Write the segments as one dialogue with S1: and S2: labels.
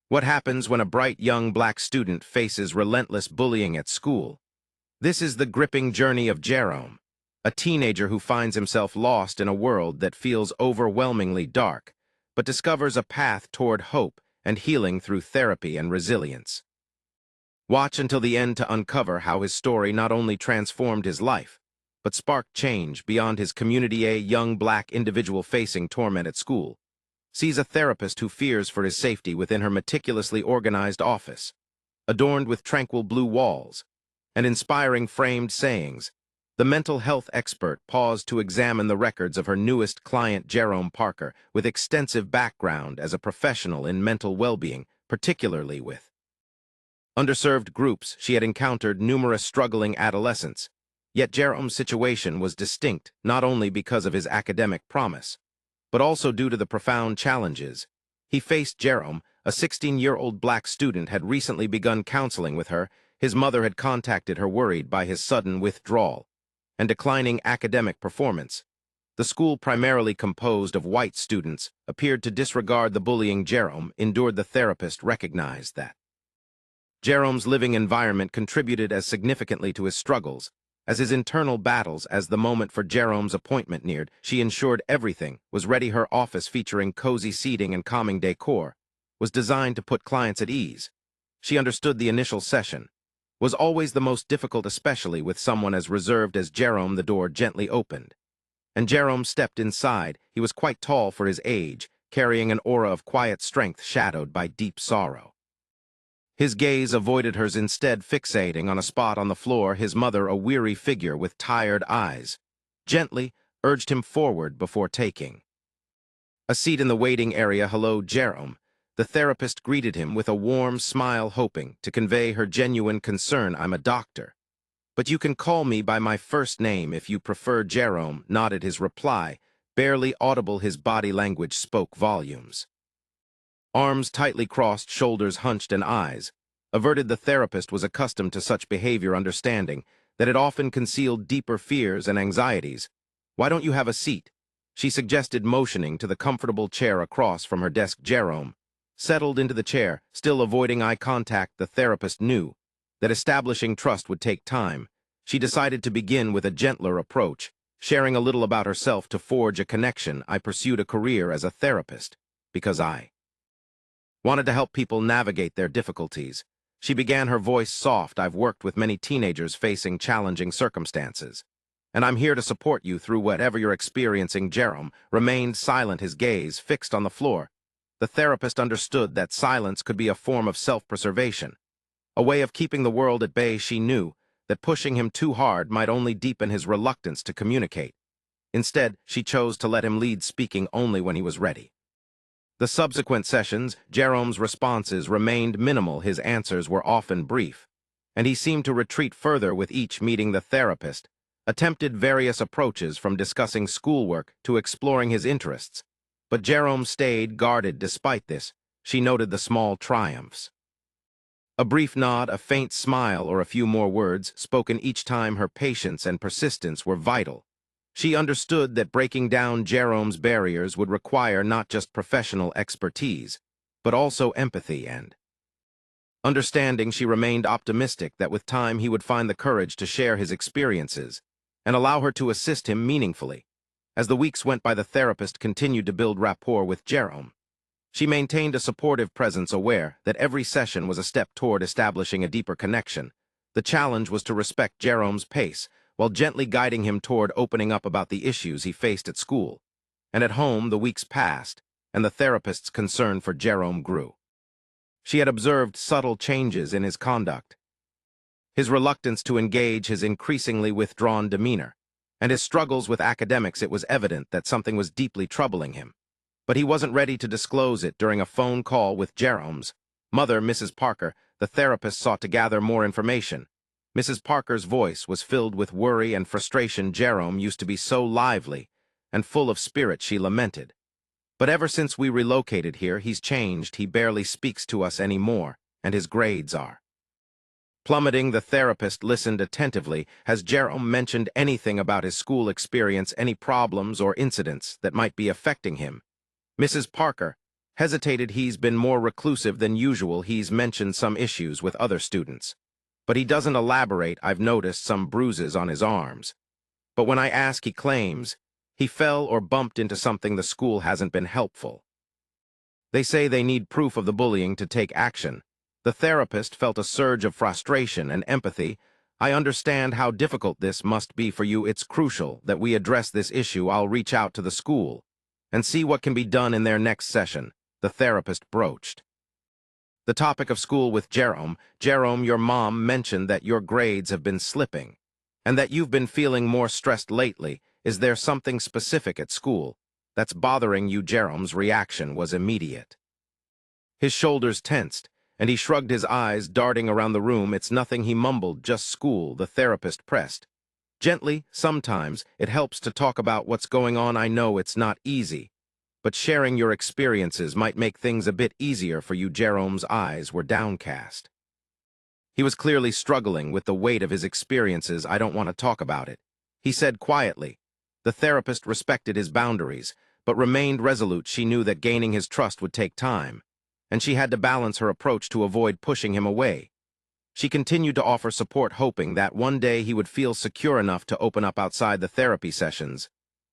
S1: What happens when a bright young black student faces relentless bullying at school? This is the gripping journey of Jerome, a teenager who finds himself lost in a world that feels overwhelmingly dark, but discovers a path toward hope and healing through therapy and resilience. Watch until the end to uncover how his story not only transformed his life, but sparked change beyond his community. A young black individual facing torment at school sees a therapist who fears for his safety within her meticulously organized office, adorned with tranquil blue walls and inspiring framed sayings. The mental health expert paused to examine the records of her newest client, Jerome Parker, with extensive background as a professional in mental well-being, particularly with underserved groups. She had encountered numerous struggling adolescents, yet Jerome's situation was distinct not only because of his academic promise, but also due to the profound challenges he faced. Jerome, a 16-year-old black student, had recently begun counseling with her. His mother had contacted her worried by his sudden withdrawal and declining academic performance. The school, primarily composed of white students, appeared to disregard the bullying Jerome endured. The therapist recognized that Jerome's living environment contributed as significantly to his struggles as his internal battles. As the moment for Jerome's appointment neared, she ensured everything was ready. Her office, featuring cozy seating and calming decor, was designed to put clients at ease. She understood the initial session was always the most difficult, especially with someone as reserved as Jerome. The door gently opened, and Jerome stepped inside. He was quite tall for his age, carrying an aura of quiet strength shadowed by deep sorrow. His gaze avoided hers, instead fixating on a spot on the floor. His mother, a weary figure with tired eyes, gently urged him forward before taking a seat in the waiting area. "Hello, Jerome." The therapist greeted him with a warm smile, hoping to convey her genuine concern. "I'm a doctor, but you can call me by my first name if you prefer." Jerome nodded, his reply barely audible. His body language spoke volumes. Arms tightly crossed, shoulders hunched, and eyes averted, the therapist was accustomed to such behavior, understanding that it often concealed deeper fears and anxieties. "Why don't you have a seat?" she suggested, motioning to the comfortable chair across from her desk. Jerome settled into the chair, still avoiding eye contact. The therapist knew that establishing trust would take time. She decided to begin with a gentler approach, sharing a little about herself to forge a connection. "I pursued a career as a therapist because I wanted to help people navigate their difficulties." She began, her voice soft. "I've worked with many teenagers facing challenging circumstances, and I'm here to support you through whatever you're experiencing." Jerome remained silent, his gaze fixed on the floor. The therapist understood that silence could be a form of self-preservation, a way of keeping the world at bay. She knew that pushing him too hard might only deepen his reluctance to communicate. Instead, she chose to let him lead, speaking only when he was ready. The subsequent sessions, Jerome's responses remained minimal. His answers were often brief, and he seemed to retreat further with each meeting. The therapist attempted various approaches, from discussing schoolwork to exploring his interests, but Jerome stayed guarded. Despite this, she noted the small triumphs. A brief nod, a faint smile, or a few more words spoken each time. Her patience and persistence were vital. She understood that breaking down Jerome's barriers would require not just professional expertise, but also empathy and understanding. She remained optimistic that with time he would find the courage to share his experiences and allow her to assist him meaningfully. As the weeks went by, the therapist continued to build rapport with Jerome. She maintained a supportive presence, aware that every session was a step toward establishing a deeper connection. The challenge was to respect Jerome's pace, while gently guiding him toward opening up about the issues he faced at school. And at home, the weeks passed, and the therapist's concern for Jerome grew. She had observed subtle changes in his conduct, his reluctance to engage, his increasingly withdrawn demeanor, and his struggles with academics. It was evident that something was deeply troubling him, but he wasn't ready to disclose it. During a phone call with Jerome's mother, Mrs. Parker, the therapist sought to gather more information. Mrs. Parker's voice was filled with worry and frustration. "Jerome used to be so lively and full of spirit," she lamented. "But ever since we relocated here, he's changed. He barely speaks to us anymore, and his grades are plummeting." The therapist listened attentively. "Has Jerome mentioned anything about his school experience, any problems or incidents that might be affecting him?" Mrs. Parker hesitated. He's been more reclusive than usual. He's mentioned some issues with other students. But he doesn't elaborate. I've noticed some bruises on his arms. But when I ask, he claims he fell or bumped into something. The school hasn't been helpful. They say they need proof of the bullying to take action. The therapist felt a surge of frustration and empathy. I understand how difficult this must be for you. It's crucial that we address this issue. I'll reach out to the school and see what can be done in their next session, the therapist broached. The topic of school with Jerome. Jerome, your mom mentioned that your grades have been slipping and that you've been feeling more stressed lately. Is there something specific at school that's bothering you? Jerome's reaction was immediate. His shoulders tensed, and he shrugged his eyes, darting around the room. It's nothing, he mumbled. Just school, the therapist pressed. Gently, sometimes it helps to talk about what's going on. I know it's not easy, but sharing your experiences might make things a bit easier for you. Jerome's eyes were downcast. He was clearly struggling with the weight of his experiences. I don't want to talk about it, he said quietly. The therapist respected his boundaries, but remained resolute. She knew that gaining his trust would take time, and she had to balance her approach to avoid pushing him away. She continued to offer support, hoping that one day he would feel secure enough to open up outside the therapy sessions.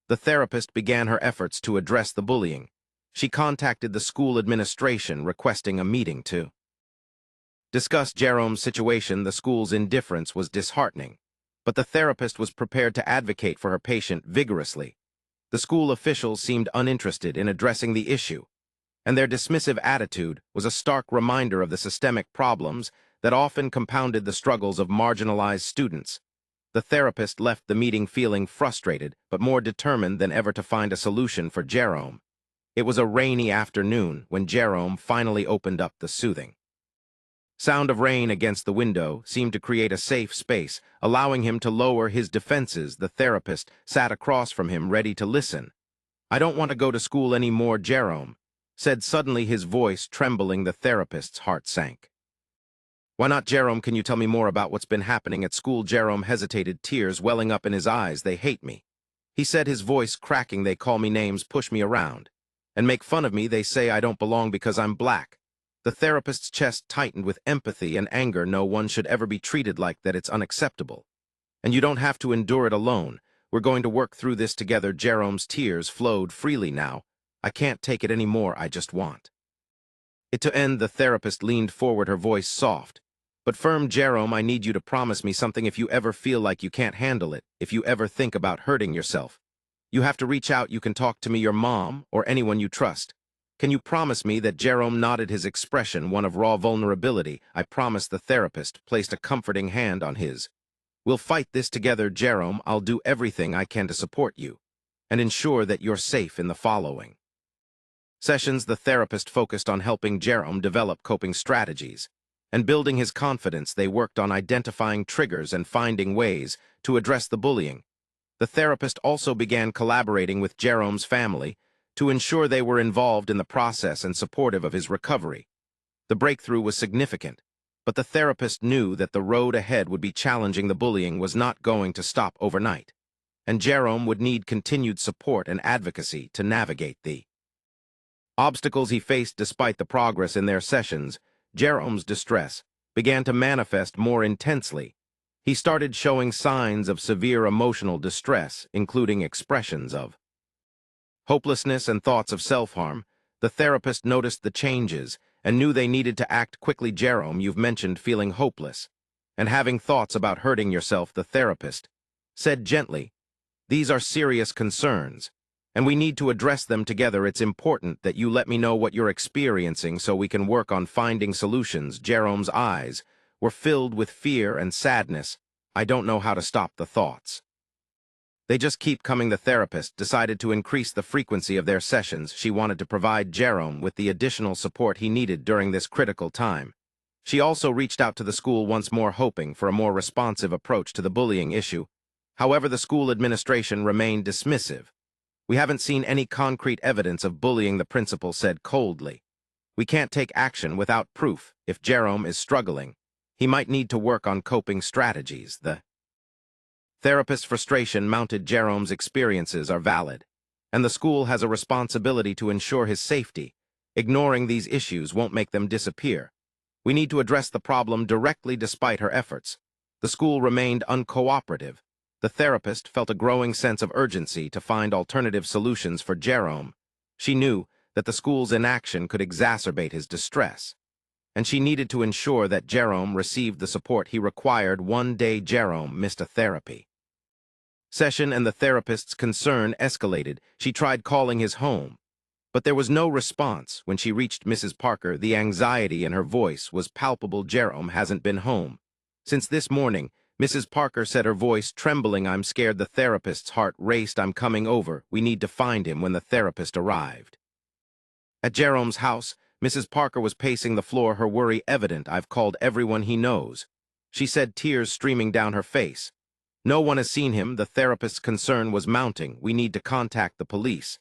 S1: The therapist began her efforts to address the bullying. She contacted the school administration, requesting a meeting to discuss Jerome's situation. The school's indifference was disheartening, but the therapist was prepared to advocate for her patient vigorously. The school officials seemed uninterested in addressing the issue, and their dismissive attitude was a stark reminder of the systemic problems that often compounded the struggles of marginalized students. The therapist left the meeting feeling frustrated, but more determined than ever to find a solution for Jerome. It was a rainy afternoon when Jerome finally opened up. The soothing sound of rain against the window seemed to create a safe space, allowing him to lower his defenses. The therapist sat across from him, ready to listen. I don't want to go to school anymore, Jerome said, suddenly his voice trembling. The therapist's heart sank. Why not, Jerome? Can you tell me more about what's been happening at school? Jerome hesitated, tears welling up in his eyes. They hate me, he said, his voice cracking. They call me names, push me around, and make fun of me. They say I don't belong because I'm black. The therapist's chest tightened with empathy and anger. No one should ever be treated like that. It's unacceptable. And you don't have to endure it alone. We're going to work through this together. Jerome's tears flowed freely now. I can't take it anymore. I just want it to end. The therapist leaned forward, her voice soft but firm. Jerome, I need you to promise me something. If you ever feel like you can't handle it, if you ever think about hurting yourself, you have to reach out. You can talk to me, your mom, or anyone you trust. Can you promise me that? Jerome nodded, his expression one of raw vulnerability. I promise. The therapist placed a comforting hand on his. We'll fight this together, Jerome. I'll do everything I can to support you and ensure that you're safe in the following sessions. The therapist focused on helping Jerome develop coping strategies and building his confidence. They worked on identifying triggers and finding ways to address the bullying. The therapist also began collaborating with Jerome's family to ensure they were involved in the process and supportive of his recovery. The breakthrough was significant, but the therapist knew that the road ahead would be challenging. The bullying was not going to stop overnight, and Jerome would need continued support and advocacy to navigate the obstacles he faced. Despite the progress in their sessions, Jerome's distress began to manifest more intensely. He started showing signs of severe emotional distress, including expressions of hopelessness and thoughts of self-harm. The therapist noticed the changes and knew they needed to act quickly. Jerome, you've mentioned feeling hopeless and having thoughts about hurting yourself, the therapist said gently. These are serious concerns, and we need to address them together. It's important that you let me know what you're experiencing so we can work on finding solutions. Jerome's eyes were filled with fear and sadness. I don't know how to stop the thoughts. They just keep coming. The therapist decided to increase the frequency of their sessions. She wanted to provide Jerome with the additional support he needed during this critical time. She also reached out to the school once more, hoping for a more responsive approach to the bullying issue. However, the school administration remained dismissive. We haven't seen any concrete evidence of bullying, the principal said coldly. We can't take action without proof. If Jerome is struggling, he might need to work on coping strategies. The therapist's frustration mounted. Jerome's experiences are valid, and the school has a responsibility to ensure his safety. Ignoring these issues won't make them disappear. We need to address the problem directly despite her efforts. The school remained uncooperative. The therapist felt a growing sense of urgency to find alternative solutions for Jerome. She knew that the school's inaction could exacerbate his distress, and she needed to ensure that Jerome received the support he required. One day Jerome missed a therapy session and the therapist's concern escalated. She tried calling his home, but there was no response. When she reached Mrs. Parker, the anxiety in her voice was palpable. Jerome hasn't been home since this morning, Mrs. Parker said, her voice trembling. I'm scared. The therapist's heart raced. I'm coming over. We need to find him. When the therapist arrived at Jerome's house, Mrs. Parker was pacing the floor, her worry evident. I've called everyone he knows, she said, tears streaming down her face. No one has seen him. The therapist's concern was mounting. We need to contact the police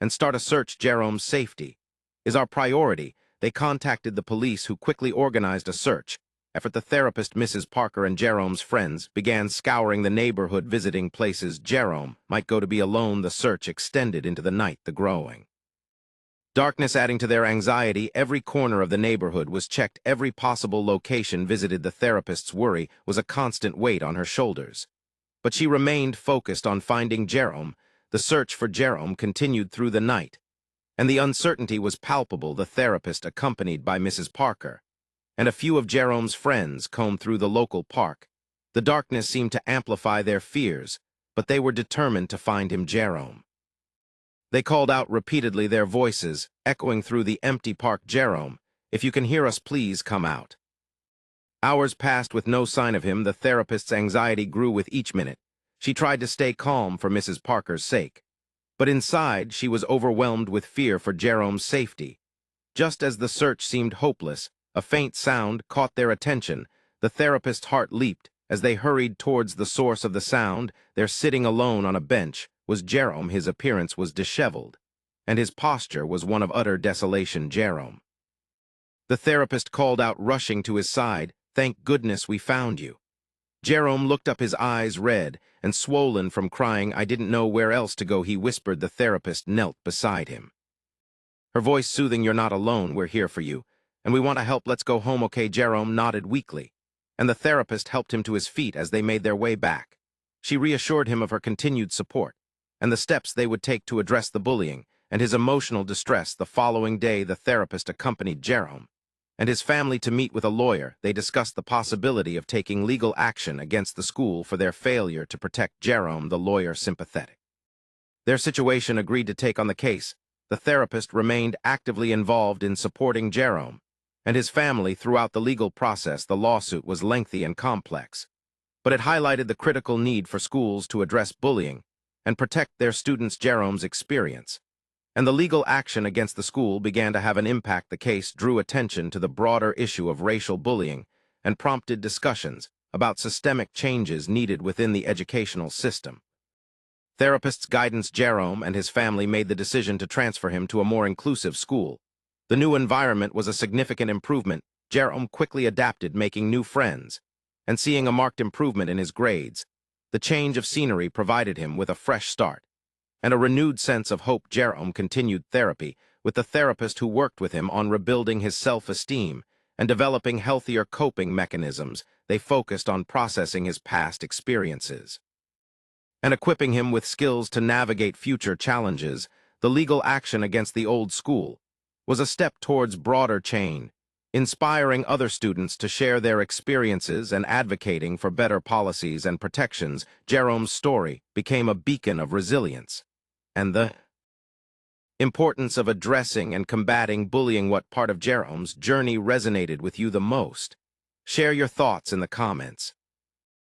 S1: and start a search. Jerome's safety is our priority. They contacted the police, who quickly organized a search effort. The therapist, Mrs. Parker, and Jerome's friends began scouring the neighborhood, visiting places Jerome might go to be alone. The search extended into the night, the growing darkness adding to their anxiety. Every corner of the neighborhood was checked, every possible location visited. The therapist's worry was a constant weight on her shoulders, but she remained focused on finding Jerome. The search for Jerome continued through the night, and the uncertainty was palpable. The therapist, accompanied by Mrs. Parker and a few of Jerome's friends, combed through the local park. The darkness seemed to amplify their fears, but they were determined to find him. Jerome. They called out repeatedly, their voices echoing through the empty park. Jerome, if you can hear us, please come out. Hours passed with no sign of him. The therapist's anxiety grew with each minute. She tried to stay calm for Mrs. Parker's sake, but inside she was overwhelmed with fear for Jerome's safety. Just as the search seemed hopeless, a faint sound caught their attention. The therapist's heart leaped as they hurried towards the source of the sound. There, sitting alone on a bench, was Jerome. His appearance was disheveled, and his posture was one of utter desolation. Jerome. The therapist called out, rushing to his side, thank goodness we found you. Jerome looked up, his eyes red and swollen from crying. I didn't know where else to go, he whispered. The therapist knelt beside him, her voice soothing. You're not alone. We're here for you, and we want to help. Let's go home, okay? Jerome nodded weakly, and the therapist helped him to his feet as they made their way back. She reassured him of her continued support and the steps they would take to address the bullying and his emotional distress. The following day, the therapist accompanied Jerome and his family to meet with a lawyer. They discussed the possibility of taking legal action against the school for their failure to protect Jerome. The lawyer, sympathetic their situation, agreed to take on the case. The therapist remained actively involved in supporting Jerome and his family throughout the legal process. The lawsuit was lengthy and complex, but it highlighted the critical need for schools to address bullying and protect their students. Jerome's experience and the legal action against the school began to have an impact. The case drew attention to the broader issue of racial bullying and prompted discussions about systemic changes needed within the educational system. Therapist's guidance. Jerome and his family made the decision to transfer him to a more inclusive school. The new environment was a significant improvement. Jerome quickly adapted, making new friends and seeing a marked improvement in his grades. The change of scenery provided him with a fresh start and a renewed sense of hope. Jerome continued therapy with the therapist who worked with him on rebuilding his self-esteem and developing healthier coping mechanisms. They focused on processing his past experiences and equipping him with skills to navigate future challenges. The legal action against the old school was a step towards broader change, inspiring other students to share their experiences and advocating for better policies and protections. Jerome's story became a beacon of resilience and the importance of addressing and combating bullying. What part of Jerome's journey resonated with you the most? Share your thoughts in the comments.